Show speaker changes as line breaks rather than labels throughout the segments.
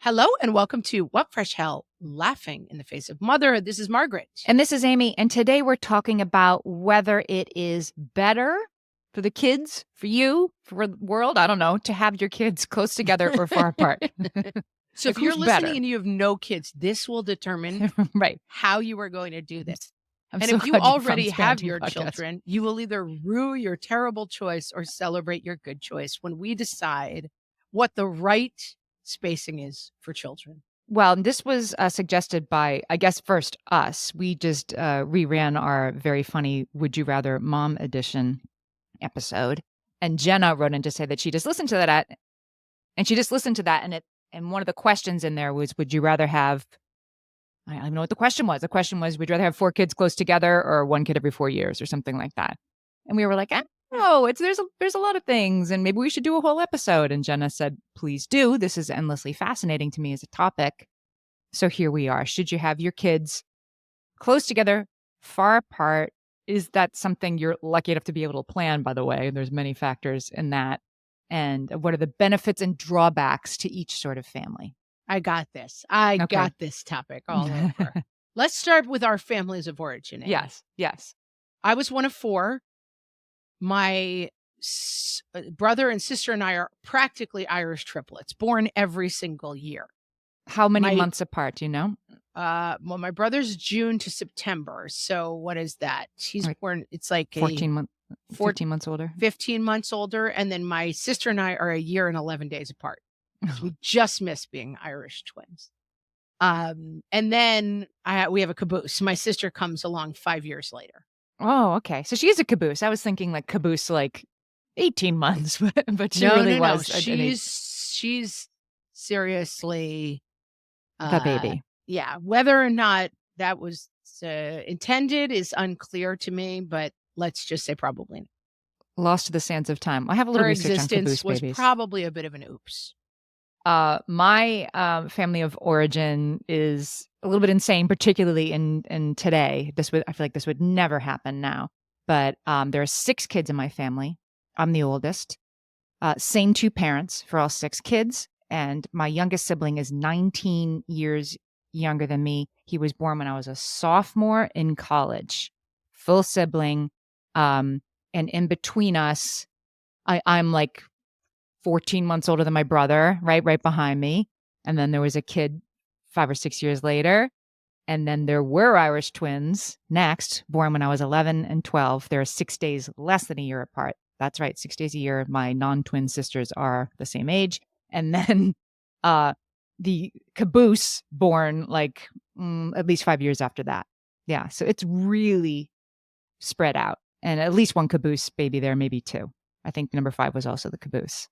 Hello and welcome to What Fresh Hell Laughing in the Face of Motherhood. This is Margaret.
And this is Amy. And today we're talking about whether it is better for the kids, for you, for the world, I don't know, to have your kids close together or far apart.
So if
Who's
you're listening
better?
and you have no kids, this will determine
Right.
how you are going to do this.
I'm
And
so
if you
glad you found
already
this
have
parenting
your
podcast.
children, you will either rue your terrible choice or celebrate your good choice when we decide what the right spacing is for children.
Well, this was suggested by, I guess, first us. We just reran our very funny Would You Rather Mom Edition episode. And Jenna wrote in to say that she just listened to that. And she just listened to that. And one of the questions in there was, would you rather have, I don't even know what the question was. The question was, would you rather have 4 kids close together or 1 kid every 4 years or something like that? And we were like, oh, there's a lot of things, and maybe we should do a whole episode. And Jenna said, please do. This is endlessly fascinating to me as a topic. So here we are. Should you have your kids close together, far apart? Is that something you're lucky enough to be able to plan, by the way? There's many factors in that. And what are the benefits and drawbacks to each sort of family?
I got this. I
Okay.
got this topic all over. Let's start with our families of origin. Amy.
Yes.
I was one of 4. My brother and sister and I are practically Irish triplets, born every single year.
How many months apart, do you know?
Well, my brother's June to September. So what is that? He's born, it's like
15 months older.
15 months older. And then my sister and I are a year and 11 days apart. So we just miss being Irish twins. And then we have a caboose. My sister comes along 5 years later.
Oh, okay. So she is a caboose. I was thinking like caboose, like 18 months, but she really was.
No. She's seriously
the baby.
Yeah. Whether or not that was intended is unclear to me, but let's just say probably not.
Lost to the sands of time. I have a little
Her
research on caboose
existence was
babies.
probably a bit of an oops.
My family of origin is a little bit insane, particularly in today. I feel like this would never happen now. But there are 6 kids in my family. I'm the oldest. Same 2 parents for all 6 kids. And my youngest sibling is 19 years younger than me. He was born when I was a sophomore in college. Full sibling. And in between us, I'm like 14 months older than my brother, right behind me. And then there was a kid 5 or 6 years later. And then there were Irish twins next, born when I was 11 and 12. They're 6 days less than a year apart. That's right, 6 days a year. My non-twin sisters are the same age. And then the caboose born like at least 5 years after that. Yeah, so it's really spread out. And at least 1 caboose baby there, maybe 2. I think number 5 was also the caboose.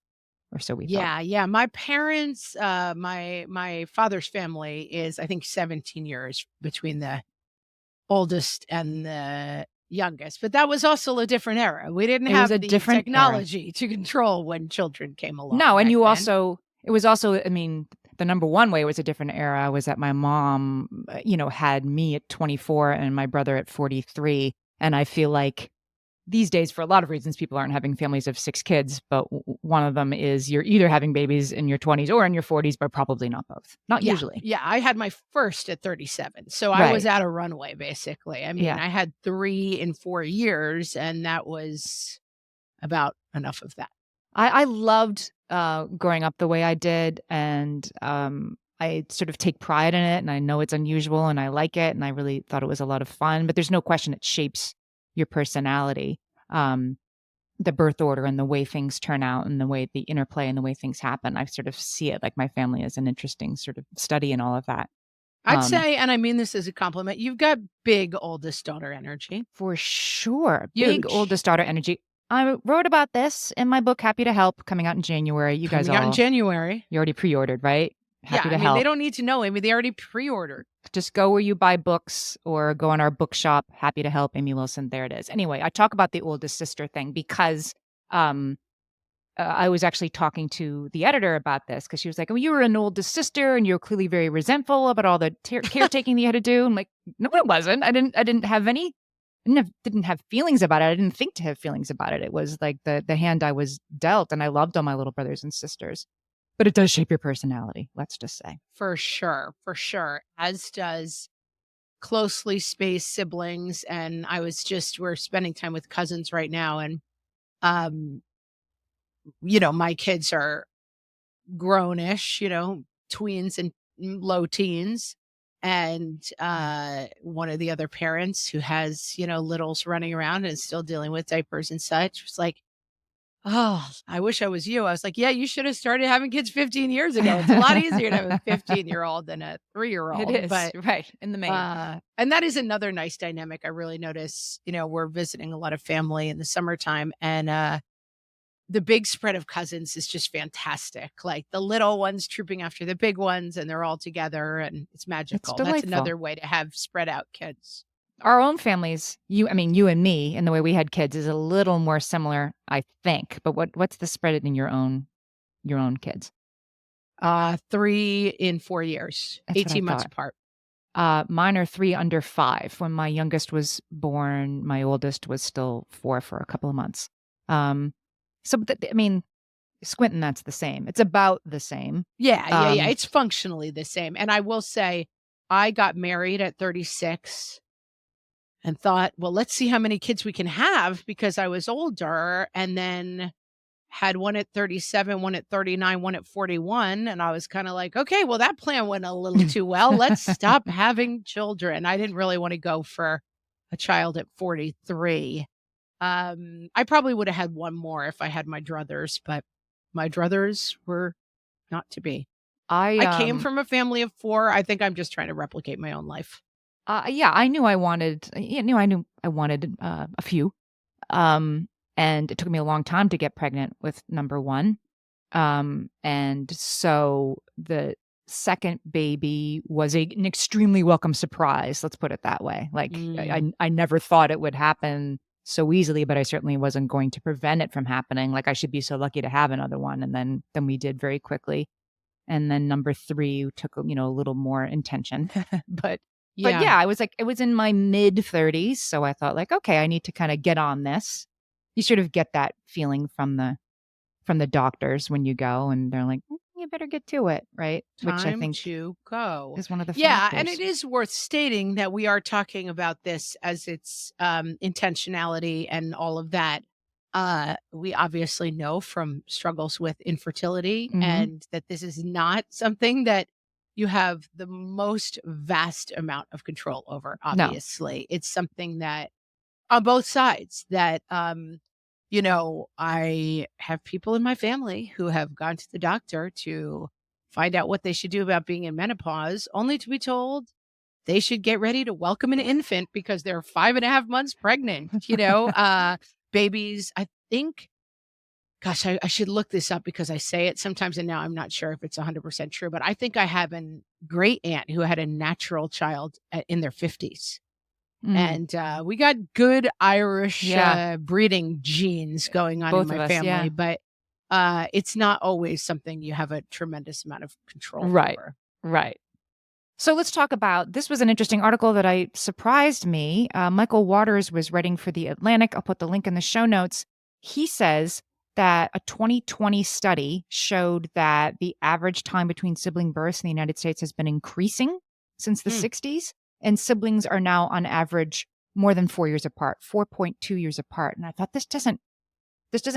Or so we thought.
Yeah. My parents, my father's family is, I think, 17 years between the oldest and the youngest. But that was also a different era. We didn't have the technology to control when children came along.
No, and it was also, I mean, the number one way was a different era was that my mom, had me at 24 and my brother at 43. And I feel like these days, for a lot of reasons, people aren't having families of 6 kids, but one of them is you're either having babies in your 20s or in your 40s, but probably not both. Not usually.
Yeah, I had my first at 37. So
Right.
I was out of runway, basically. I mean, I had 3 in 4 years, and that was about enough of that.
I loved growing up the way I did, and I sort of take pride in it, and I know it's unusual, and I like it, and I really thought it was a lot of fun, but there's no question it shapes your personality, the birth order and the way things turn out and the way the interplay and the way things happen. I sort of see it like my family as an interesting sort of study in all of that.
I'd say, and I mean this as a compliment, you've got big oldest daughter energy.
For sure.
Huge.
Big oldest daughter energy. I wrote about this in my book, Happy to Help, coming out in January. You guys
in January.
You already pre-ordered, right? Happy to
help. They don't need to know, Amy. They already pre-ordered.
Just go where you buy books or go on our bookshop. Happy to Help, Amy Wilson. There it is. Anyway, I talk about the oldest sister thing because I was actually talking to the editor about this because she was like, oh, you were an oldest sister and you're clearly very resentful about all the caretaking that you had to do. I'm like, no, it wasn't. I didn't have feelings about it. I didn't think to have feelings about it. It was like the hand I was dealt, and I loved all my little brothers and sisters. But it does shape your personality, let's just say.
For sure, for sure, as does closely spaced siblings, and we're spending time with cousins right now, and, um, my kids are grownish, tweens and low teens, and, one of the other parents who has, littles running around and is still dealing with diapers and such was like, "Oh, I wish I was you." I was like, "Yeah, you should have started having kids 15 years ago. It's a lot easier to have a 15-year-old than a
It
three-year-old."
is,
But,
right, in the main.
and that is another nice dynamic I really notice. We're visiting a lot of family in the summertime, and, the big spread of cousins is just fantastic. Like, the little ones trooping after the big ones, and they're all together, and it's
It's
magical. That's
delightful.
another way to have spread out kids.
Our own families, you and me, and the way we had kids is a little more similar, I think. But what's the spread in your own kids?
3 in 4 years,
That's what I
18 months
thought.
apart.
Mine are 3 under 5. When my youngest was born, my oldest was still 4 for a couple of months. Um, so, but squinting, that's the same. It's about the same.
Yeah, yeah, yeah,
Um,
it's functionally the same, and I will say, I got married at 36 and thought, "Well, let's see how many kids we can have," because I was older, and then had one at 37, one at 39, one at 41, and I was kinda like, "Okay, well, that plan went a little too well. Let's stop having children." I didn't really wanna go for a child at 43. I probably woulda had one more if I had my druthers, but my druthers were not to be.
I
I came from a family of 4. I think I'm just trying to replicate my own life.
yeah, I knew I wanted a few. Um, and it took me a long time to get pregnant with number 1. And so the second baby was an extremely welcome surprise, let's put it that way. Like, I
Mm.
I I never thought it would happen so easily, but I certainly wasn't going to prevent it from happening. Like, I should be so lucky to have another one, and then we did very quickly. And then number 3 took, a little more intention. But
Yeah.
yeah, I was like, it was in my mid-30s, so I thought like, "Okay, I need to kinda get on this." You sort of get that feeling from the doctors when you go and they're like, You better get to it," right? Which I
Time
think
to go.
is one of the
Yeah, and it
factors.
is worth stating that we are talking about this as its, intentionality and all of that. We obviously know from struggles with infertility
Mhm.
and that this is not something that you have the most vast amount of control over,
No.
obviously. It's something that on both sides that, I have people in my family who have gone to the doctor to find out what they should do about being in menopause, only to be told they should get ready to welcome an infant because they're 5.5 months pregnant, babies, I think gosh, I should look this up because I say it sometimes, and now I'm not sure if it's 100% true, but I think I have an great aunt who had a natural child in their 50s.
Mm.
And, we got good Irish,
Yeah.
breeding genes going on in
Both of
my
us,
family,
yeah.
but, it's not always something you have a tremendous amount of control
Right.
over.
Right. So let's talk about this was an interesting article that I surprised me. Michael Waters was writing for The Atlantic. I'll put the link in the show notes. He says that a 2020 study showed that the average time between sibling births in the United States has been increasing since the
Mm,
60s, and siblings are now on average more than 4 years apart, 4.2 years apart. And I thought this doesn't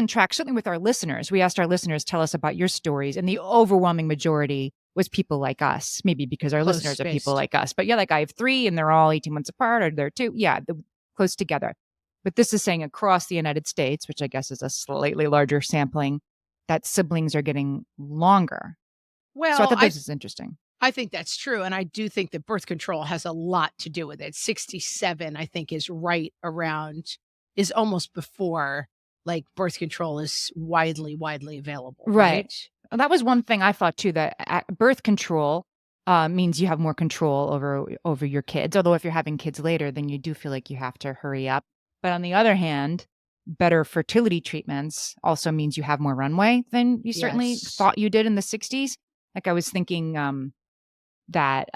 track certainly with our listeners. We asked our listeners, tell us about your stories, and the overwhelming majority was people like us, maybe because our
close
listeners are people
spaced.
like us. But yeah, like I have 3 and they're all 18 months apart, or they're 2. Yeah, close together. But this is saying across the United States, which I guess is a slightly larger sampling, that siblings are getting longer. So I
Well,
thought this is interesting.
I think that's true, and I do think that birth control has a lot to do with it. 67, I think, is almost before, like, birth control is widely available,
Right.
right?
And that was one thing I thought too, that birth control means you have more control over your kids. Although if you're having kids later, then you do feel like you have to hurry up. But on the other hand, better fertility treatments also means you have more runway than you certainly
Yes.
thought you did in the 60s. Like I was thinking that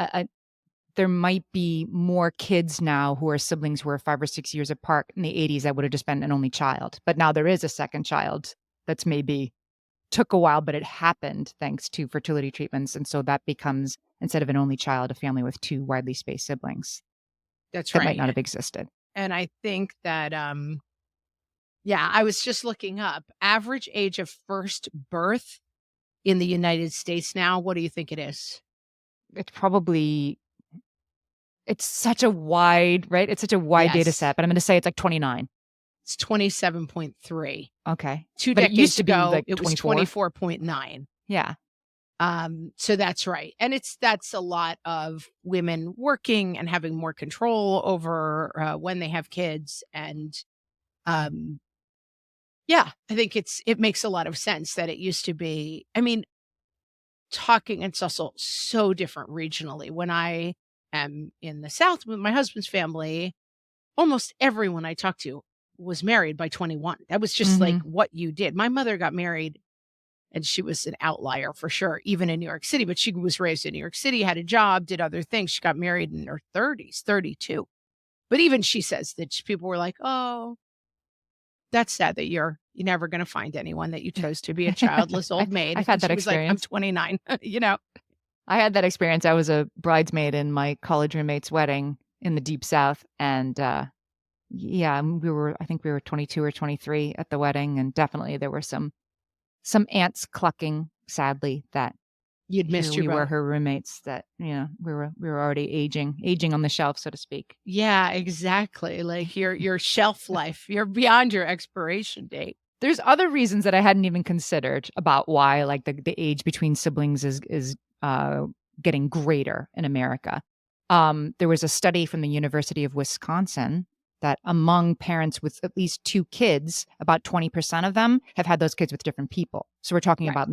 there might be more kids now who are siblings who are 5 or 6 years apart. In the 80s, that would have just been an only child. But now there is a second child that's maybe took a while, but it happened thanks to fertility treatments. And so that becomes, instead of an only child, a family with two widely spaced siblings
That's
that might not
right.
have existed.
And I think that, yeah, I was just looking up average age of first birth in the United States now. What do you think it is?
It's probably, it's such a wide, right? It's such a wide data
Yes,
set, but I'm going to say it's like 29.
it's 27.3.
Okay.
2
But it used
decades
to be
ago,
like
it was
24.
24.9.
Yeah.
So that's right. And that's a lot of women working and having more control over when they have kids. And um, yeah, I think it makes a lot of sense that it used to be. I mean, it's also so different regionally. When I am in the South with my husband's family, almost everyone I talked to was married by 21. That was just like
Hmm.
what you did. My mother got married and she was an outlier for sure, even in New York City, but she was raised in New York City, had a job, did other things. She got married in her 30s, 32. But even she says that people were like, "Oh, that's sad that you're never going to find anyone that you chose to be a childless old
I've
maid."
had
And
that
she was like, "I'm
experience.
29." You know?
I had that experience. I was a bridesmaid in my college roommate's wedding in the deep South. And yeah, I think we were 22 or 23 at the wedding. And definitely there were some aunts clucking, sadly, that
You'd
here
missed your
we were,
boat.
her roommates, that, we were already aging on the shelf, so to speak.
Yeah, exactly. Like your shelf life, you're beyond your expiration date.
There's other reasons that I hadn't even considered about why, like, the age between siblings is getting greater in America. There was a study from the University of Wisconsin that among parents with at least 2 kids, about 20% of them have had those kids with different people. So we're talking
Right.
about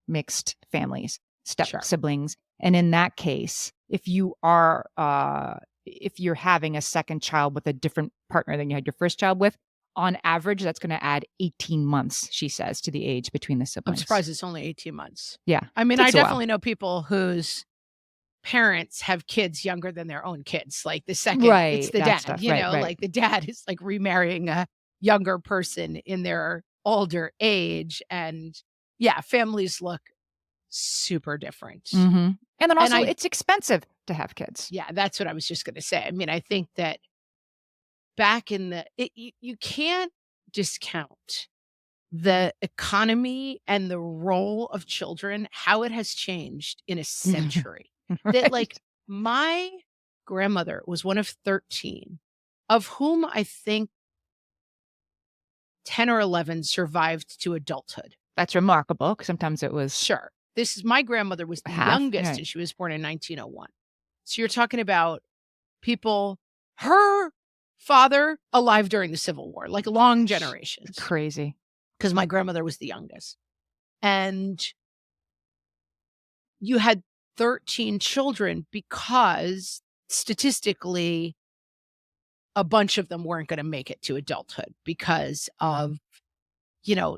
mixed families, step
Sure.
siblings. And in that case, if you're having a second child with a different partner than you had your first child with, on average, that's gonna add 18 months, she says, to the age between the
I'm
siblings.
surprised it's only 18 months.
Yeah,
I mean, I
takes a while.
definitely know people whose parents have kids younger than their own kids. Like the second it's
Right,
the
that
dad,
stuff, right, right.
like the dad is like remarrying a younger person in their older age. And yeah, families look super different.
Mhm. And then
And
also,
I,
it's expensive to have kids.
yeah, that's what I was just going to say. I mean, I think that back in you can't discount the economy and the role of children, how it has changed in a century. That like
Right.
my grandmother was one of 13, of whom I think 10 or 11 survived to adulthood.
That's remarkable, 'cause sometimes it was
Sure. This is my grandmother was the
half,
youngest
right.
and she was born in 1901. So you're talking about people her father alive during the Civil War, like long
Sh
generations,
Crazy.
because my grandmother was the youngest. And you had 13 children because statistically a bunch of them weren't going to make it to adulthood because of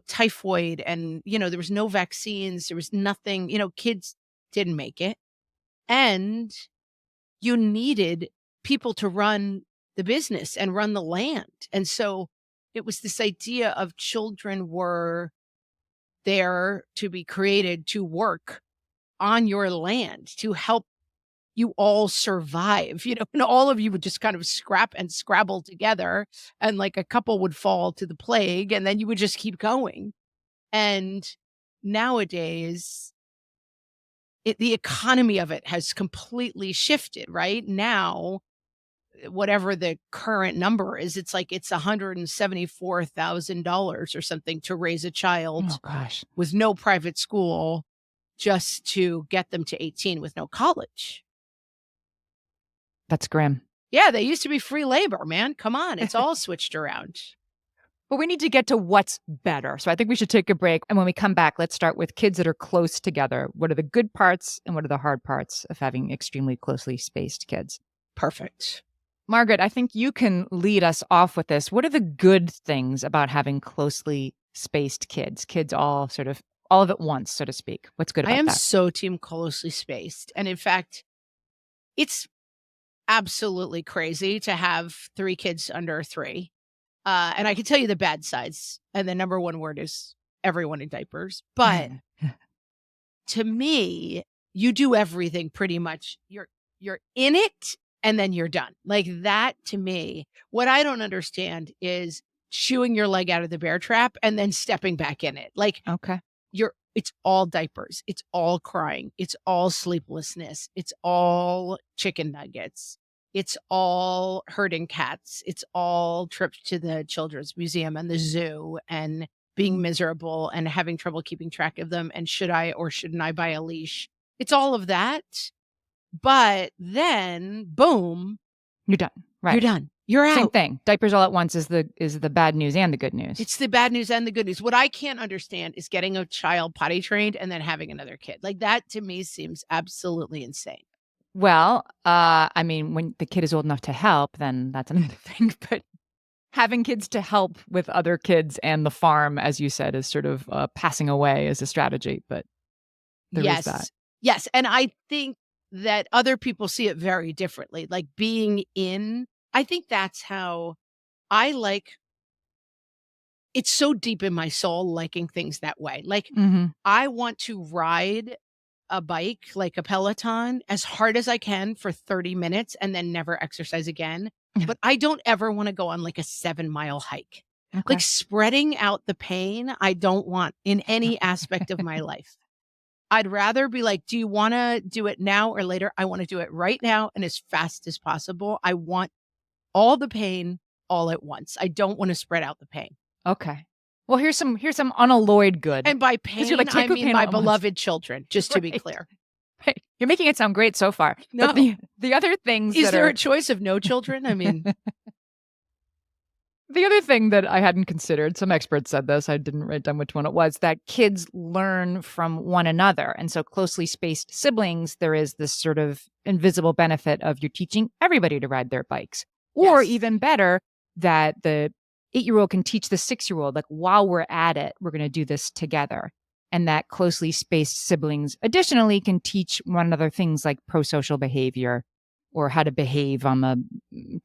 typhoid, and there was no vaccines, there was nothing, kids didn't make it, and you needed people to run the business and run the land. And so it was this idea of children were there to be created to work on your land to help you all survive, and all of you would just kind of scrap and scrabble together, and like a couple would fall to the plague and then you would just keep going. And nowadays the economy of it has completely shifted. Right now, whatever the current number is, it's like it's $174,000 or something to raise a
Oh
child
gosh,
with no private school, just to get them to 18 with no college.
that's grim.
Yeah, they used to be free labor, man. Come on, it's all switched around.
But we need to get to what's better. So I think we should take a break. And when we come back, let's start with kids that are close together. What are the good parts and what are the hard parts of having extremely closely spaced kids?
Perfect.
Margaret, I think you can lead us off with this. What are the good things about having closely spaced kids? Kids all sort of all of at once, so to speak. What's good
I
about
am
that?
so team closely spaced. And in fact, it's absolutely crazy to have 3 kids under 3. And I can tell you the bad sides. And the number one word is everyone in diapers, but to me, you do everything pretty much. You're in it and then you're done. Like that to me, what I don't understand is chewing your leg out of the bear trap and then stepping back in it. Like
Okay.
it's all diapers, it's all crying, it's all sleeplessness, it's all chicken nuggets, it's all herding cats, it's all trips to the children's museum and the zoo and being miserable and having trouble keeping track of them and should I or shouldn't I buy a leash? It's all of that, but then boom,
You're done.
you're
Right.
done. You're
Same
out.
thing. Diapers all at once is the bad news and the good news.
It's the bad news and the good news. What I can't understand is getting a child potty trained and then having another kid. Like that to me seems absolutely insane.
Well, I mean, when the kid is old enough to help, then that's another thing. But having kids to help with other kids and the farm, as you said, is sort of passing away as a strategy. But there is that.
Yes. Yes. And I think that other people see it very differently. Like being in, I think that's how I like it's so deep in my soul liking things that way. Like
Mhm.
I want to ride a bike, like a Peloton, as hard as I can for 30 minutes and then never exercise again. But I don't ever want to go on like a 7-mile hike. Like
Okay.
spreading out the pain, I don't want in any aspect of my life. I'd rather be like, do you want to do it now or later? I want to do it right now and as fast as possible. I want all the pain all at once. I don't want to spread out the pain.
Okay. Well, here's some unalloyed good.
And by
'Cause
pain,
you're like,
I
take the
mean
pain
my
all at once.
beloved children, just to be
Right.
clear.
Right. You're making it sound great so far.
No.
But the other things
Is
that
there
are
a choice of no children? I mean,
the other thing that I hadn't considered, some experts said this, I didn't write down which one it was, that kids learn from one another. And so closely spaced siblings, there is this sort of invisible benefit of you're teaching everybody to ride their bikes. Or
yes.
even better, that the 8-year-old can teach the 6-year-old, like, while we're at it, we're going to do this together. And that closely spaced siblings additionally can teach one another things like pro-social behavior or how to behave on the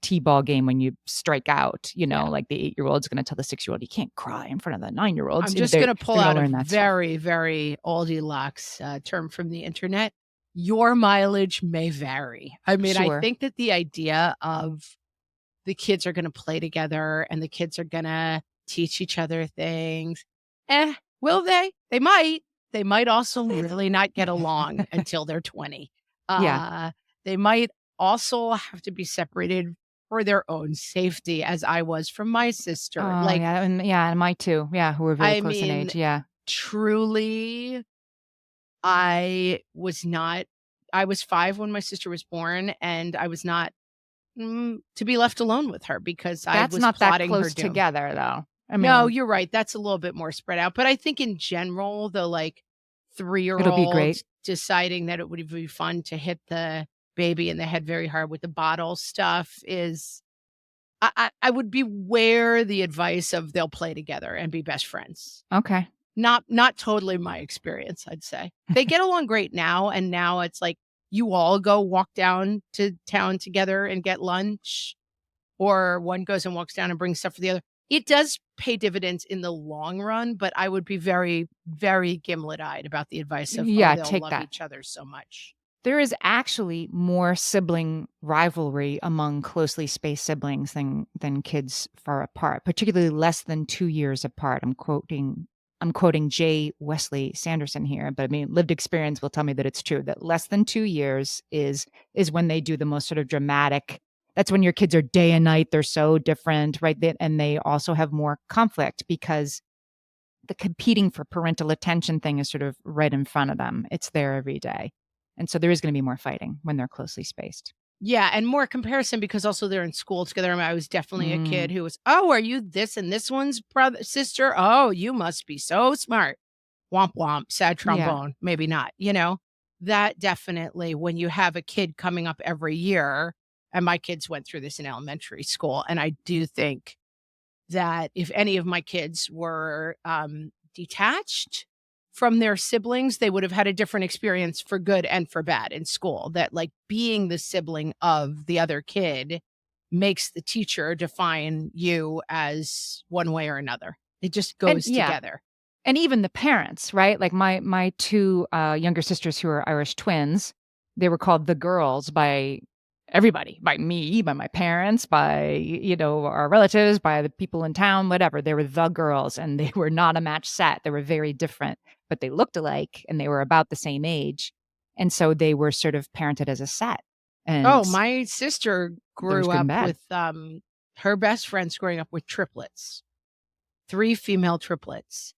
t-ball game when you strike out.
Yeah.
Like the 8-year-old's going to tell the 6-year-old, you can't cry in front of the 9-year-olds.
I'm just going to pull out a very, very Goldilocks term from the internet. Your mileage may vary. I mean, I
Sure.
think that the idea of the kids are going to play together and the kids are going to teach each other things. Will they? They might. They might also really not get along until they're 20.
Yeah.
They might also have to be separated for their own safety, as I was from my sister.
Oh,
Like,
yeah. And mine too. Yeah. Who were very
I
close in
mean,
age. Yeah.
truly, I was not, I was 5 when my sister was born, and I was not to be left alone with her because I
That's
was
not that
plotting her
close
doom.
together, though. I
No,
mean,
you're right. That's a little bit more spread out. But I think in general, the like
it'll be
3-year-old
great.
deciding that it would be fun to hit the baby in the head very hard with the bottle stuff is I would beware the advice of they'll play together and be best friends.
Okay.
Not totally my experience, I'd say. They get along great now, and now it's like you all go walk down to town together and get lunch, or one goes and walks down and brings stuff for the other. It does pay dividends in the long run, but I would be very, very gimlet-eyed about the advice of,
Yeah,
they'll
take
love
that.
each other so much.
There is actually more sibling rivalry among closely spaced siblings than kids far apart, particularly less than 2 years apart. I'm quoting J. Wesley Sanderson here, but I mean, lived experience will tell me that it's true, that less than 2 years is when they do the most sort of dramatic. That's when your kids are day and night. They're so different, right? And they also have more conflict because the competing for parental attention thing is sort of right in front of them. It's there every day. And so there is going to be more fighting when they're closely spaced.
Yeah, and more comparison because also they're in school together. I mean, I was definitely a kid
Mm.
who was, "Oh, are you this and this one's brother sister? Oh, you must be so smart." Womp womp, sad
Yeah.
trombone, maybe not, you know? That definitely when you have a kid coming up every year, and my kids went through this in elementary school, and I do think that if any of my kids were, detached from their siblings, they would have had a different experience for good and for bad in school. That, like, being the sibling of the other kid makes the teacher define you as one way or another. It just
And
goes
yeah,
together.
And even the parents, right? Like my 2, younger sisters who are Irish twins, they were called the girls by everybody, by me, by my parents, by, our relatives, by the people in town, whatever. They were the girls, and they were not a match set. They were very different, but they looked alike, and they were about the same age, and so they were sort of parented as a set,
Oh,
and
my sister
there was
grew
good and
up
bad.
with, her best friends growing up with triplets, 3 female triplets,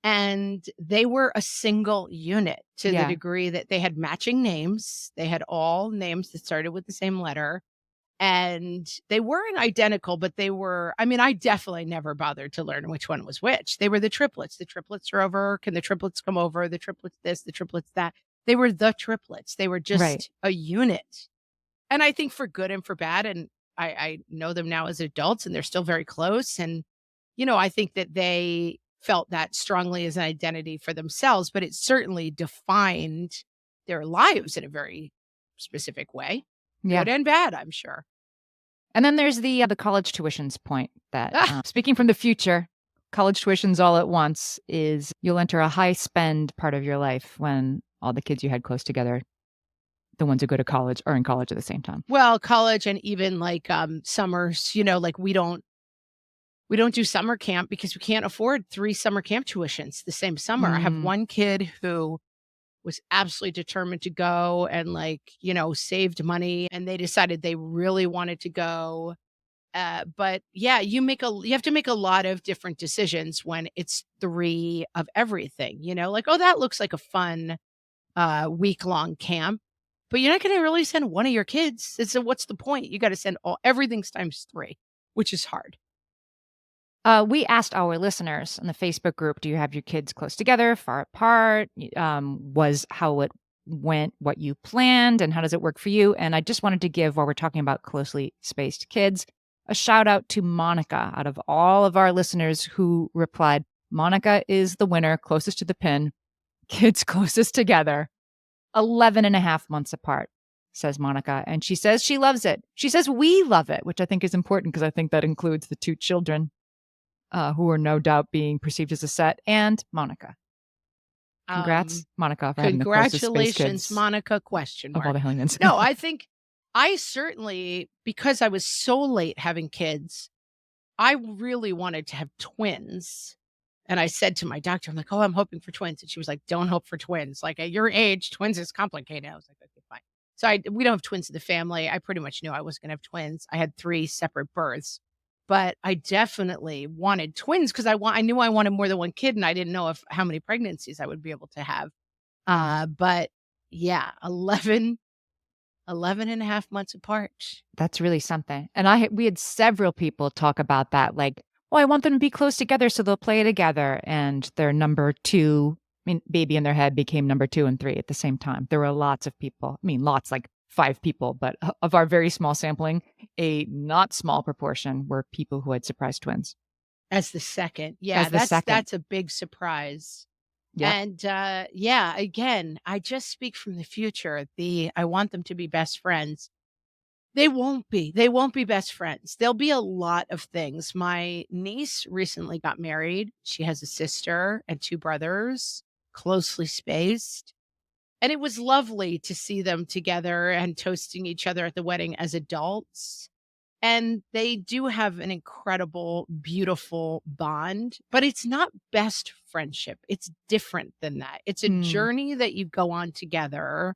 and they were a single unit to the
Yeah,
degree that they had matching names. They had all names that started with the same letter, and they weren't identical, but they were, I mean, I definitely never bothered to learn which one was which. They were the triplets. The triplets are over. Can the triplets come over? The triplets this, the triplets that. They were the triplets. They were
right.
just a unit. And I think for good and for bad, and I know them now as adults, and they're still very close, and, I think that they felt that strongly as an identity for themselves, but it certainly defined their lives in a very specific way,
Yeah.
good and bad, I'm sure.
And then there's the college tuitions point that,
Ah,
speaking from the future, college tuitions all at once is you'll enter a high spend part of your life when all the kids you had close together, the ones who go to college, are in college at the same time.
well, college and even, like, summers, like, we don't do summer camp because we can't afford 3 summer camp tuitions the same summer. I have
Mm,
one kid who was absolutely determined to go and, like, saved money, and they decided they really wanted to go. But yeah, you have to make a lot of different decisions when it's 3 of everything, like, oh, that looks like a fun week-long camp, but you're not gonna really send one of your kids. And so what's the point? You gotta send all everything's times 3, which is hard.
we asked our listeners in the Facebook group, "Do you have your kids close together, far apart? Was how it went what you planned, and how does it work for you?" And I just wanted to give, while we're talking about closely spaced kids, a shout out to Monica. Out of all of our listeners who replied, Monica is the winner, closest to the pin, kids closest together, 11 and a half months apart, says Monica. And she says she loves it. She says we love it, which I think is important because I think that includes the 2 children, who are no doubt being perceived as a set, and Monica.
Um,
Congrats, Monica, for having the closest space
Congratulations,
kids
Monica, question
of all
mark.
the Hellions.
No, I think I certainly, because I was so late having kids, I really wanted to have twins. And I said to my doctor, I'm like, "Oh, I'm hoping for twins." And she was like, "Don't hope for twins. Like, at your age, twins is complicated." I was like, "Okay, fine." So we don't have twins in the family. I pretty much knew I was gonna have twins. I had 3 separate births, but I definitely wanted twins because I knew I wanted more than 1 kid, and I didn't know if how many pregnancies I would be able to have.
Mm,
But yeah, 11 and a half months apart.
that's really something. And we had several people talk about that, like, "Oh, I want them to be close together so they'll play together." And their number 2, I mean, baby in their head became number 2 and 3 at the same time. There were lots of people. I mean, lots, like 5 people, but of our very small sampling, a not small proportion were people who had surprise twins
As the second. Yeah,
as the second.
that's a big surprise.
Yep.
And, yeah, again, I just speak from the future. I want them to be best friends. They won't be. They won't be best friends. There'll be a lot of things. My niece recently got married. She has a sister and 2 brothers, closely spaced. And it was lovely to see them together and toasting each other at the wedding as adults. And they do have an incredible, beautiful bond, but it's not best friendship. It's different than that. It's a
Mm,
journey that you go on together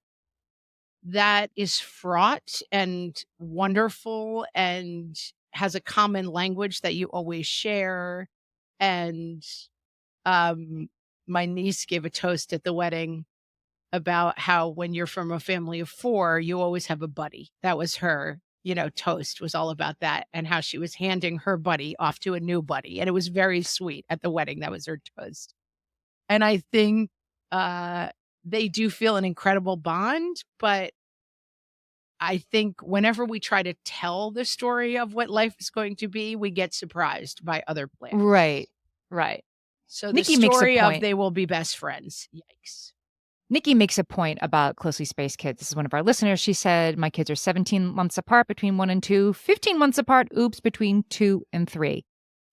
that is fraught and wonderful and has a common language that you always share. And um, my niece gave a toast at the wedding about how when you're from a family of 4, you always have a buddy. That was her, toast was all about that and how she was handing her buddy off to a new buddy. And it was very sweet at the wedding. That was her toast. And I think uh, they do feel an incredible bond. But I think whenever we try to tell the story of what life is going to be, we get surprised by other plans.
right. Right.
So the
Nikki makes a
story of
point.
they will be best friends. Yikes.
Nikki makes a point about closely spaced kids. This is one of our listeners. She said, "My kids are 17 months apart between 1 and 2, 15 months apart, oops, between 2 and 3."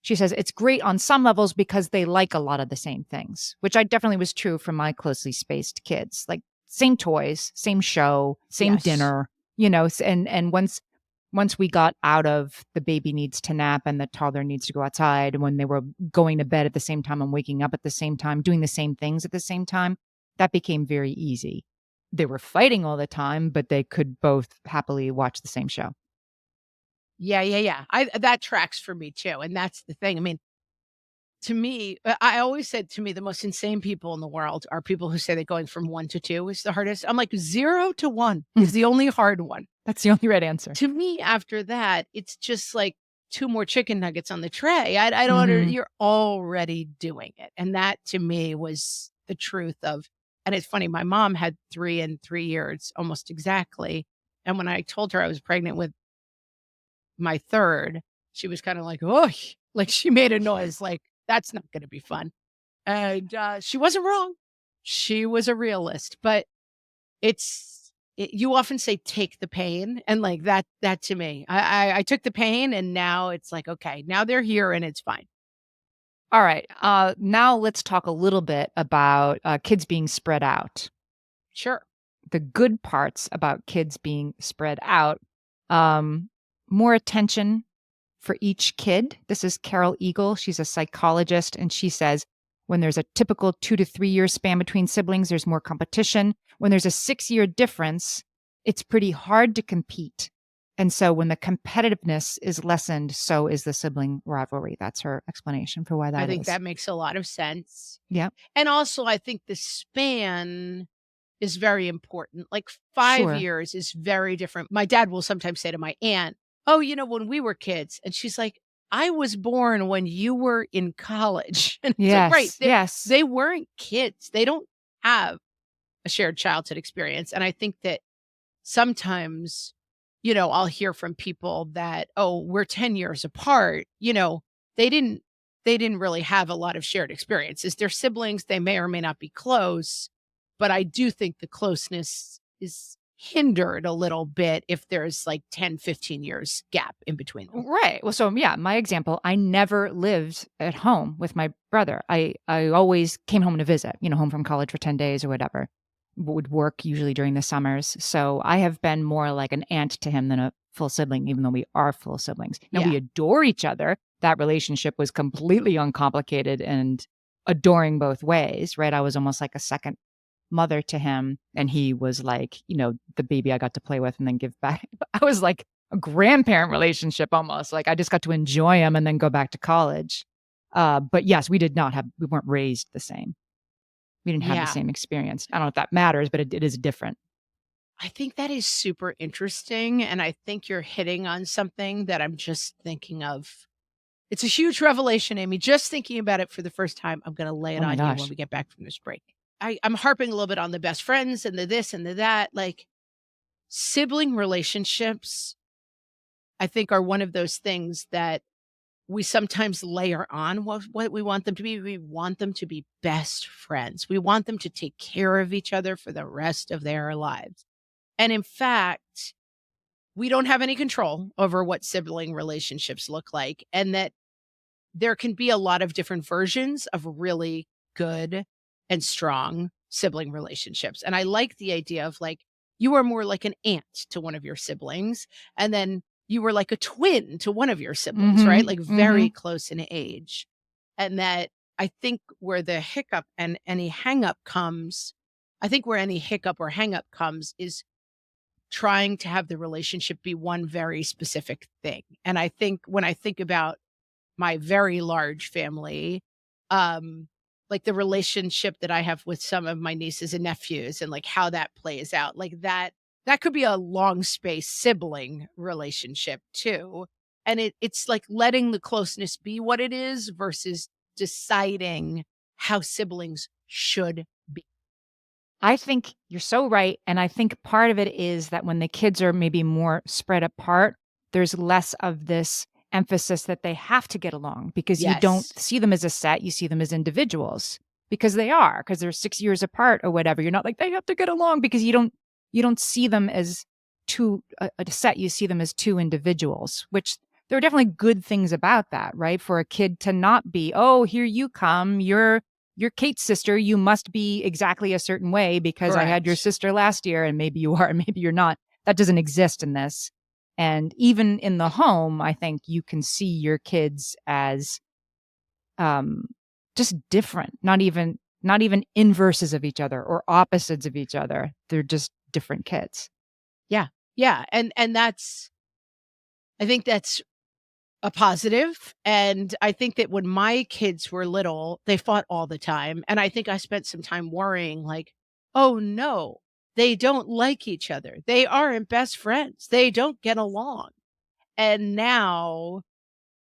She says it's great on some levels because they like a lot of the same things, which I definitely was true for my closely spaced kids. Like same toys, same show, same
Yes.
dinner, and once we got out of the baby needs to nap and the toddler needs to go outside, when they were going to bed at the same time and waking up at the same time, doing the same things at the same time, that became very easy. They were fighting all the time, but they could both happily watch the same show.
Yeah, yeah, yeah. I that tracks for me too, and that's the thing. I mean, to me, I always said to me, the most insane people in the world are people who say that going from 1 to 2 is the hardest. I'm like, 0 to 1 is the only hard one.
That's the only right answer.
To me, after that, it's just like 2 more chicken nuggets on the tray. I don't
Mhm.
you're already doing it, and that to me was the truth of and it's funny, my mom had 3 in 3 years, almost exactly, and when I told her I was pregnant with my 3rd, she was kinda like, "Oh," like, she made a noise like, "That's not gonna be fun." And, she wasn't wrong. She was a realist, but you often say, "Take the pain," and, like, that to me, I took the pain, and now it's like, "Okay, now they're here, and it's fine."
All right. Now let's talk a little bit about kids being spread out.
Sure.
The good parts about kids being spread out, um, more attention for each kid. This is Carol Eagle. She's a psychologist, and she says when there's a typical 2 to 3 year span between siblings, there's more competition. When there's a 6 year difference, it's pretty hard to compete. And so when the competitiveness is lessened, so is the sibling rivalry. That's her explanation for why
I
that
think
is.
that makes a lot of sense.
Yeah,
And also, I think the span is very important. Like 5
sure.
years is very different. My dad will sometimes say to my aunt, "Oh, when we were kids," and she's like, "I was born when you were in college." And it's like, right,
Yes, yes.
they weren't kids. They don't have a shared childhood experience. And I think that sometimes, I'll hear from people that, "Oh, we're 10 years apart." They didn't they didn't really have a lot of shared experiences. They're siblings, they may or may not be close, but I do think the closeness is hindered a little bit if there's like 10, 15 years gap in between them.
Right. Well, so yeah, my example, I never lived at home with my brother. I always came home to visit, home from college for 10 days or whatever. Would work usually during the summers. So I have been more like an aunt to him than a full sibling, even though we are full siblings. Now we
Yeah.
adore each other. That relationship was completely uncomplicated and adoring both ways, right? I was almost like a second mother to him, and he was like, the baby I got to play with and then give back. I was like a grandparent relationship almost. Like I just got to enjoy him and then go back to college. But yes, we weren't raised the same. We didn't have the
Yeah.
same experience. I don't know if that matters, but it is different.
I think that is super interesting. And I think you're hitting on something that I'm just thinking of. It's a huge revelation, Amy. Just thinking about it for the first time, I'm going to lay it
Oh my
on you when
gosh.
we get back from this break. I'm harping a little bit on the best friends and the this and the that. Like sibling relationships, I think are one of those things that we sometimes layer on what we want them to be. We want them to be best friends. We want them to take care of each other for the rest of their lives. And in fact, we don't have any control over what sibling relationships look like. And that there can be a lot of different versions of really good and strong sibling relationships. And I like the idea of like, you are more like an aunt to one of your siblings, and then you were like a twin to one of your siblings, right?
Mhm.
Like very
Mhm.
close in age. And that I think where the hiccup and any hang up comes, I think where any hiccup or hang up comes is trying to have the relationship be one very specific thing. And I think when I think about my very large family, um, like the relationship that I have with some of my nieces and nephews and like how that plays out, like that could be a long space sibling relationship too. And it's like letting the closeness be what it is versus deciding how siblings should be.
I think you're so right, and I think part of it is that when the kids are maybe more spread apart, there's less of this emphasis that they have to get along because you don't
Yes.
see them as a set, you see them as individuals because they are, because they're 6 years apart or whatever. You're not like, "They have to get along," because you don't see them as 2 a set, you see them as 2 individuals, which there are definitely good things about that, right? For a kid to not be, "Oh, here you come. You're Kate's sister. You must be exactly a certain way because I had your
Correct.
sister last year and maybe you are and maybe you're not." That doesn't exist in this. And even in the home, I think you can see your kids as um just different, not even inverses of each other or opposites of each other. They're just different kids.
Yeah. Yeah, and that's I think that's a positive, and I think that when my kids were little, they fought all the time, and I think I spent some time worrying like, "Oh, no, they don't like each other. They aren't best friends. They don't get along." And now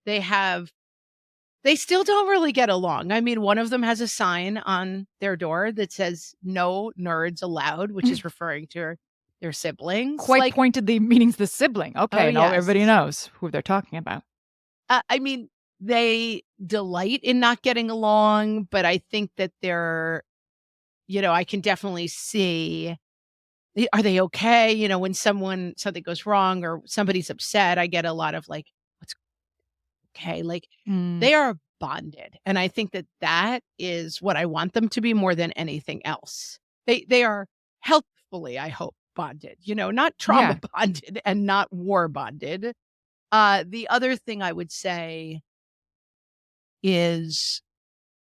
they have they still don't really get along. I mean, one of them has a sign on their door that says, "No nerds allowed," which is referring to their siblings,
Quite
like,
pointedly means the sibling.
"Oh,
Okay, now everybody
yes."
knows who they're talking about.
I mean, they delight in not getting along, but I think that they're I can definitely see, are they okay? When something goes wrong or somebody's upset, I get a lot of like, "What's okay?" Like,
Mm,
they are bonded, and I think that that is what I want them to be more than anything else. They are healthfully, I hope, bonded, not trauma
yeah,
bonded and not war bonded. The other thing I would say is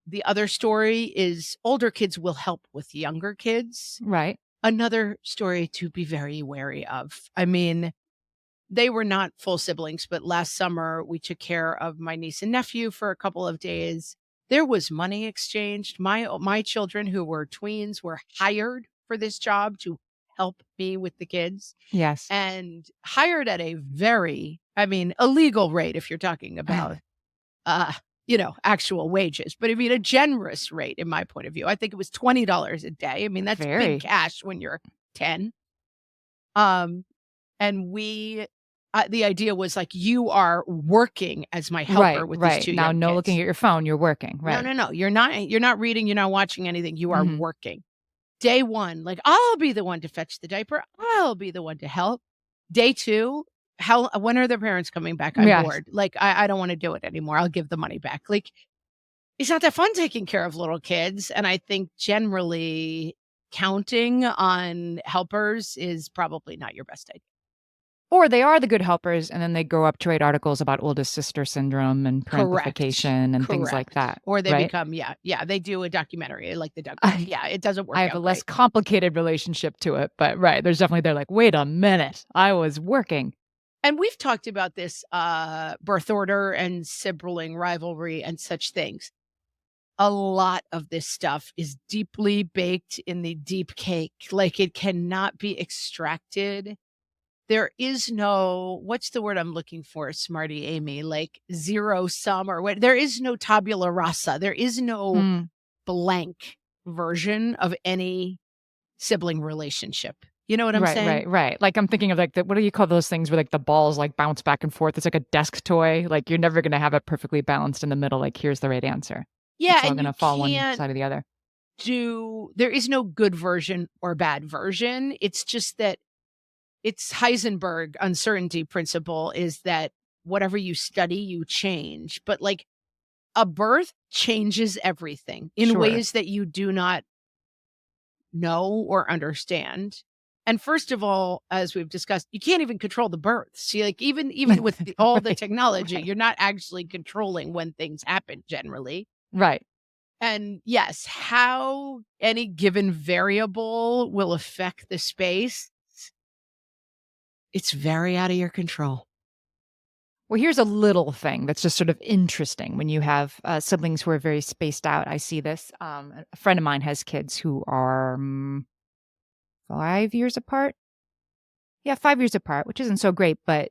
the other story is older kids will help with younger kids.
right.
Another story to be very wary of. I mean, they were not full siblings, but last summer we took care of my niece and nephew for a couple of days. There was money exchanged. My children who were tweens were hired for this job to help me with the kids
Yes.
and hired at a very, I mean, illegal rate if you're talking about uh, actual wages, but I mean a generous rate in my point of view. I think it was $20 a day. I mean, that's big
Very.
cash when you're 10. Um, and the idea was like, you are working as my helper
Right,
with these
right.
2
Now
young
no looking
kids.
at your phone, you're working,
No,
right.
no, no. You're not reading, you're not watching anything. You are
Mhm.
working. Day 1, like, I'll be the one to fetch the diaper. I'll be the one to help. Day 2, how when are their parents coming back? I'm
Yes.
bored. Like, I don't wanna do it anymore. I'll give the money back. Like, it's not that fun taking care of little kids, and I think generally counting on helpers is probably not your best idea.
Or they are the good helpers, and then they grow up to write articles about oldest sister syndrome and
Correct.
parentification and things like
Correct.
that,
Or they
right?
become yeah, they do a documentary like the Douglas.
I
Yeah, it doesn't
I
work
have a
out
less
great.
complicated relationship to it, but right, there's definitely they're like, "Wait a minute, I was working."
And we've talked about this, birth order and sibling rivalry and such things. A lot of this stuff is deeply baked in the deep cake, like, it cannot be extracted. There is no what's the word I'm looking for, smarty Amy? Like, zero sum or what there is no tabula rasa. There is no
Mm,
blank version of any sibling relationship. You know what I'm
right,
saying?
right, right. Like, I'm thinking of, like, the what do you call those things where, like, the balls, like, bounce back and forth? It's like a desk toy, like, you're never gonna have it perfectly balanced in the middle, like, "Here's the right answer."
Yeah,
It's all
and you
gonna fall one
can't
side or the other.
there is no good version or bad version. It's just that it's Heisenberg uncertainty principle is that whatever you study, you change. But like a birth changes everything in
Sure.
ways that you do not know or understand. And first of all, as we've discussed, you can't even control the birth. See, like even with all the
Right,
technology,
right,
you're not actually controlling when things happen generally.
right.
And yes, how any given variable will affect the space, it's very out of your control.
Well, here's a little thing that's just sort of interesting when you have, siblings who are very spaced out. I see this, a friend of mine has kids who are, 5 years apart? Yeah, 5 years apart, which isn't so great, but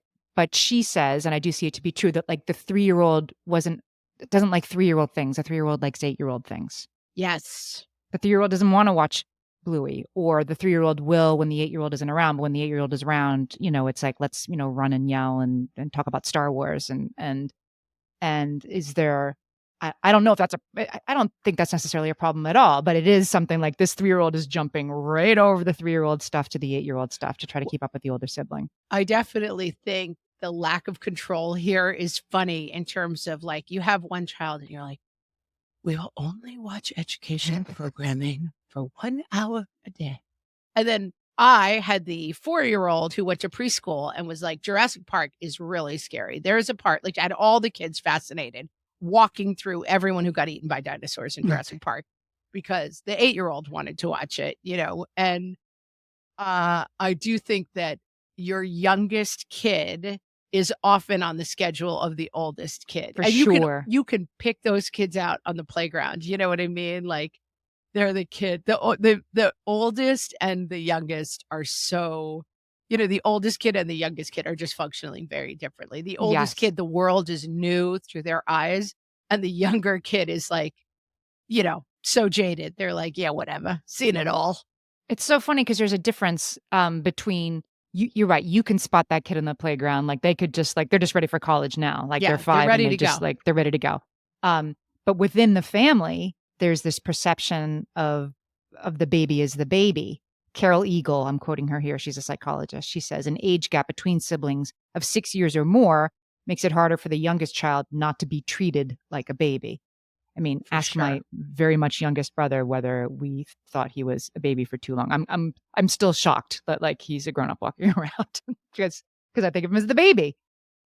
she says, and I do see it to be true, that, like, the three-year-old doesn't like three-year-old things, the three-year-old likes eight-year-old things.
Yes.
The three-year-old doesn't wanna watch Bluey, or the three-year-old will when the eight-year-old isn't around, but when the eight-year-old is around, it's like, let's, run and yell and talk about Star Wars, and is there I don't know if that's I don't think that's necessarily a problem at all, but it is something like this three-year-old is jumping right over the three-year-old stuff to the eight-year-old stuff to try to
W
keep up with the older sibling.
I definitely think the lack of control here is funny in terms of, like, you have one child and you're like, "We will only watch educational programming for 1 hour a day." And then I had the 4-year-old who went to preschool and was like, "Jurassic Park is really scary." There is a part, like, I had all the kids fascinated, walking through everyone who got eaten by dinosaurs in Jurassic Park because the 8-year-old wanted to watch it, and I do think that your youngest kid is often on the schedule of the oldest kid,
For
and you can
sure.
you can pick those kids out on the playground, you know what I mean? Like, they're the kid the oldest and the youngest are so the oldest kid and the youngest kid are just functioning very differently. The oldest
Yes.
kid, the world is new through their eyes, and the younger kid is like, so jaded. They're like, "Yeah, whatever. Seen it all."
It's so funny because there's a difference, between you're right, you can spot that kid in the playground, like, they could just like, they're just ready for college now, like, they're
Yeah, they're
5 and
ready
they
to
just,
go.
like, they're ready to go. But within the family, there's this perception of the baby as the baby. Carol Eagle, I'm quoting her here, she's a psychologist, she says, "An age gap between siblings of 6 years or more makes it harder for the youngest child not to be treated like a baby." I mean,
For
ask
sure.
my very much youngest brother whether we thought he was a baby for too long. I'm still shocked that, like, he's a grown-up walking around because I think of him as the baby.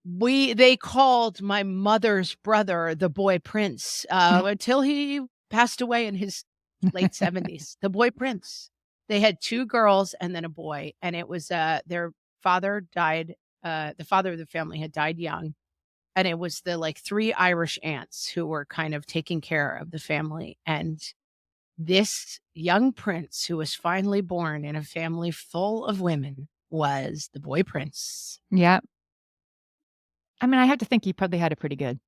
They called my mother's brother the boy prince, until he passed away in his late 70s. The boy prince. They had 2 girls and then a boy, and it was, their father died, the father of the family had died young, and it was the, like, 3 Irish aunts who were kind of taking care of the family, and this young prince who was finally born in a family full of women was the boy prince.
Yeah. I mean, I have to think he probably had it pretty good.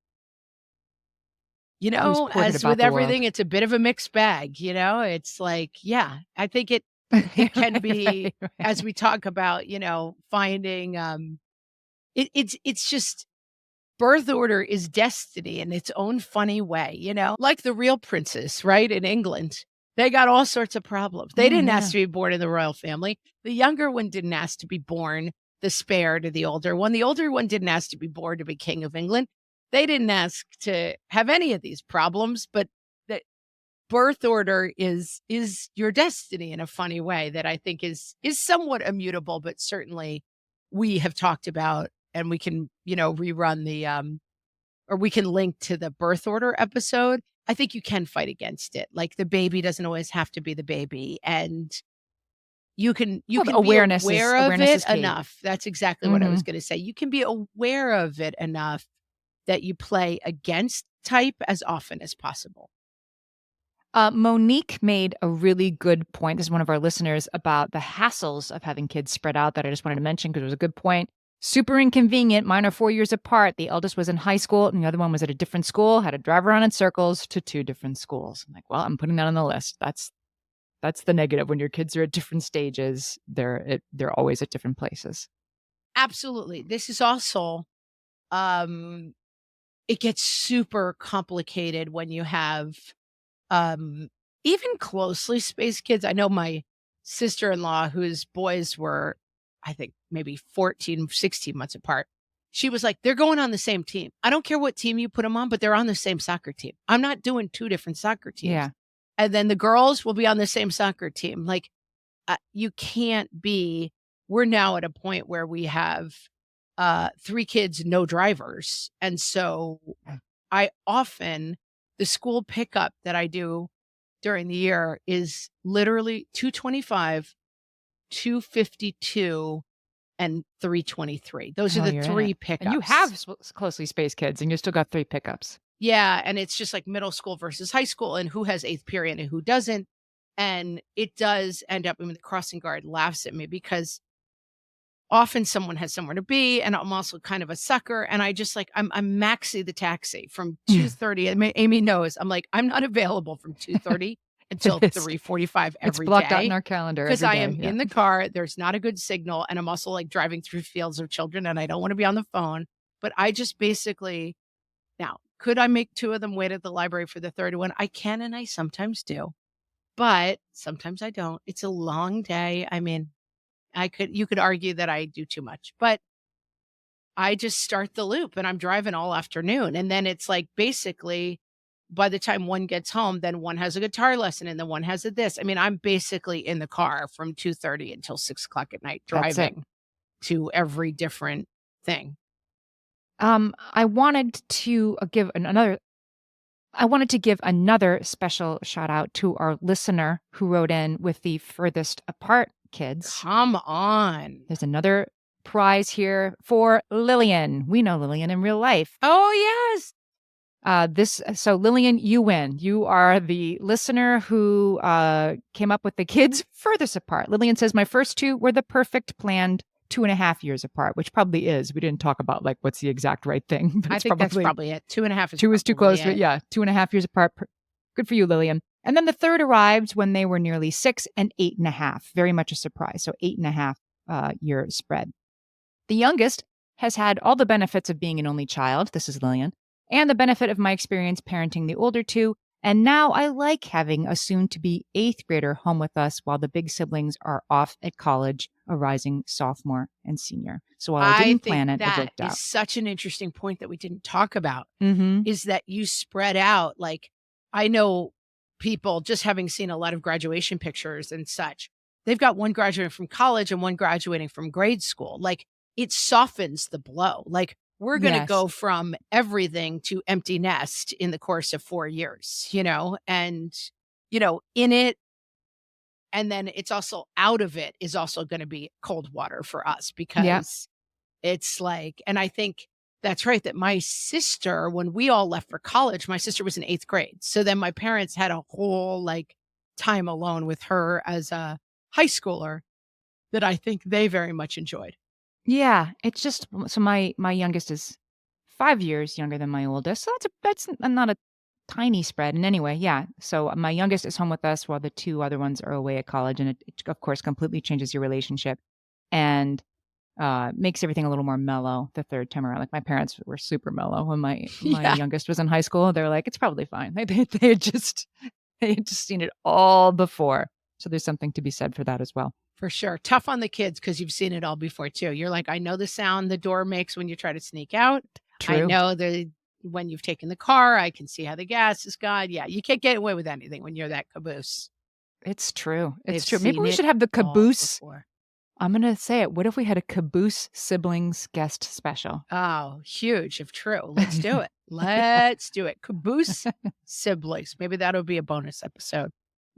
He was courted
As with
about the world.
everything, it's a bit of a mixed bag, It's like, yeah, I think it can be,
Right, right.
as we talk about, finding, it's just birth order is destiny in its own funny way, Like the real princes, right, in England. They got all sorts of problems. They
Oh,
didn't ask
yeah.
to be born in the royal family. The younger one didn't ask to be born the spare to the older one. The older one didn't ask to be born to be king of England. They didn't ask to have any of these problems, but the birth order is your destiny in a funny way that I think is somewhat immutable, but certainly we have talked about, and we can, rerun or we can link to the birth order episode. I think you can fight against it. Like, the baby doesn't always have to be the baby, and you
Well, the
can be aware of
awareness
it
is key.
enough. That's exactly what I was
Mhm.
gonna say. You can be aware of it enough that you play against type as often as possible.
Monique made a really good point. This is one of our listeners about the hassles of having kids spread out that I just wanted to mention because it was a good point. Super inconvenient. Mine are 4 years apart. The eldest was in high school and the other one was at a different school, had to drive around in circles to 2 different schools. I'm like, well, I'm putting that on the list. That's the negative. When your kids are at different stages, they're always at different places.
Absolutely. This is also, um it gets super complicated when you have, um, even closely spaced kids. I know my sister-in-law, whose boys were, I think, maybe 14, 16 months apart. She was like, "They're going on the same team. I don't care what team you put them on, but they're on the same soccer team. I'm not doing 2 different soccer teams."
Yeah.
And then the girls will be on the same soccer team. Like, you can't be we're now at a point where we have, 3 kids, no drivers, and so I often the school pickup that I do during the year is literally 2:25, 2:52, and 3:23. Those are
Oh,
the
you're in it.
3
And you have
pickups.
closely spaced kids and you still got 3 pickups.
Yeah, and it's just like middle school versus high school and who has 8th period and who doesn't, and it does end up, I mean, the crossing guard laughs at me because often someone has somewhere to be, and I'm also kind of a sucker, and I just, like, I'm Maxie the taxi from 2:30, and Amy knows, I'm like, "I'm not available from 2:30
It
until
is.
3:45
It's
every
blocked out in
day,
our calendar
because
every
I
day.
am
Yeah.
in the car, there's not a good signal, and I'm also, like, driving through fields of children, and I don't wanna be on the phone, but I just basically now, could I make 2 of them wait at the library for the third one? I can, and I sometimes do, but sometimes I don't. It's a long day, I mean, you could argue that I do too much, but I just start the loop and I'm driving all afternoon. And then it's like basically by the time one gets home, then one has a guitar lesson and then one has a this. I mean, I'm basically in the car from 2:30 until 6 o'clock at night
That's it.
driving to every different thing.
I wanted to give another special shout out to our listener who wrote in with the furthest apart kids.
Come on.
There's another prize here for Lillian. We know Lillian in real life.
Oh, yes.
So Lillian, you win. You are the listener who came up with the kids furthest apart. Lillian says, my first two were the perfect planned 2.5 years apart, which probably is. We didn't talk about like what's the exact right thing. But
I think that's probably it. 2.5 is
two is too close.
it.
But yeah, 2.5 years apart. Good for you, Lillian. And then the third arrived when they were nearly 6 and 8.5. Very much a surprise. So 8.5 year spread. The youngest has had all the benefits of being an only child. This is Lillian. And the benefit of my experience parenting the older two. And now I like having a soon-to-be 8th grader home with us while the big siblings are off at college, a rising sophomore and senior. So while I didn't plan it, it worked
that
out.
is such an interesting point that we didn't talk about,
Mm-hmm.
is that you spread out. Like, I know people, just having seen a lot of graduation pictures and such, they've got one graduating from college and one graduating from grade school. Like, it softens the blow. Like, we're going to
Yes.
go from everything to empty nest in the course of 4 years, and, in it. And then it's also out of it is also going to be cold water for us because it's like, and I think that's right, that my sister, when we all left for college, my sister was in 8th grade. So then my parents had a whole like time alone with her as a high schooler that I think they very much enjoyed.
Yeah, it's just so my youngest is 5 years younger than my oldest, so that's not a tiny spread. And anyway, yeah, so my youngest is home with us while the 2 other ones are away at college, and it of course completely changes your relationship and makes everything a little more mellow the third time around. Like my parents were super mellow when my
Yeah,
youngest was in high school. They're like, it's probably fine. They had just they had just seen it all before, so there's something to be said for that as well.
for sure. Tough on the kids because you've seen it all before too. You're like, I know the sound the door makes when you try to sneak out. I
True.
know when you've taken the car, I can see how the gas is gone. Yeah, you can't get away with anything when you're that caboose.
It's true. It's
They've
true. Maybe
seen
we
it
should have the
all
caboose.
before.
I'm gonna say it. What if we had a caboose siblings guest special?
Oh, huge if true. Let's do it. Let's do it. Caboose siblings. Maybe that'll be a bonus episode.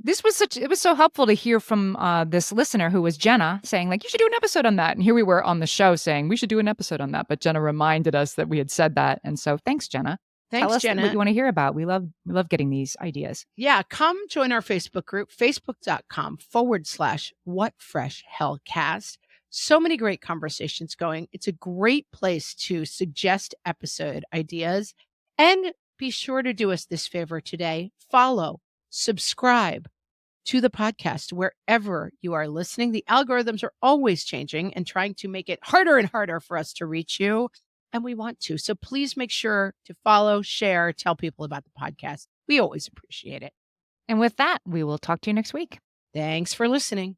It was so helpful to hear from this listener who was Jenna saying like, you should do an episode on that. And here we were on the show saying we should do an episode on that. But Jenna reminded us that we had said that. And so thanks, Jenna.
Thanks,
Tell us
Jenna.
what you want to hear about. We love getting these ideas.
Yeah, come join our Facebook group, facebook.com/whatfreshhellcast. So many great conversations going. It's a great place to suggest episode ideas. And be sure to do us this favor today. Follow, subscribe to the podcast wherever you are listening. The algorithms are always changing and trying to make it harder and harder for us to reach you. And we want to. So please make sure to follow, share, tell people about the podcast. We always appreciate it.
And with that, we will talk to you next week.
Thanks for listening.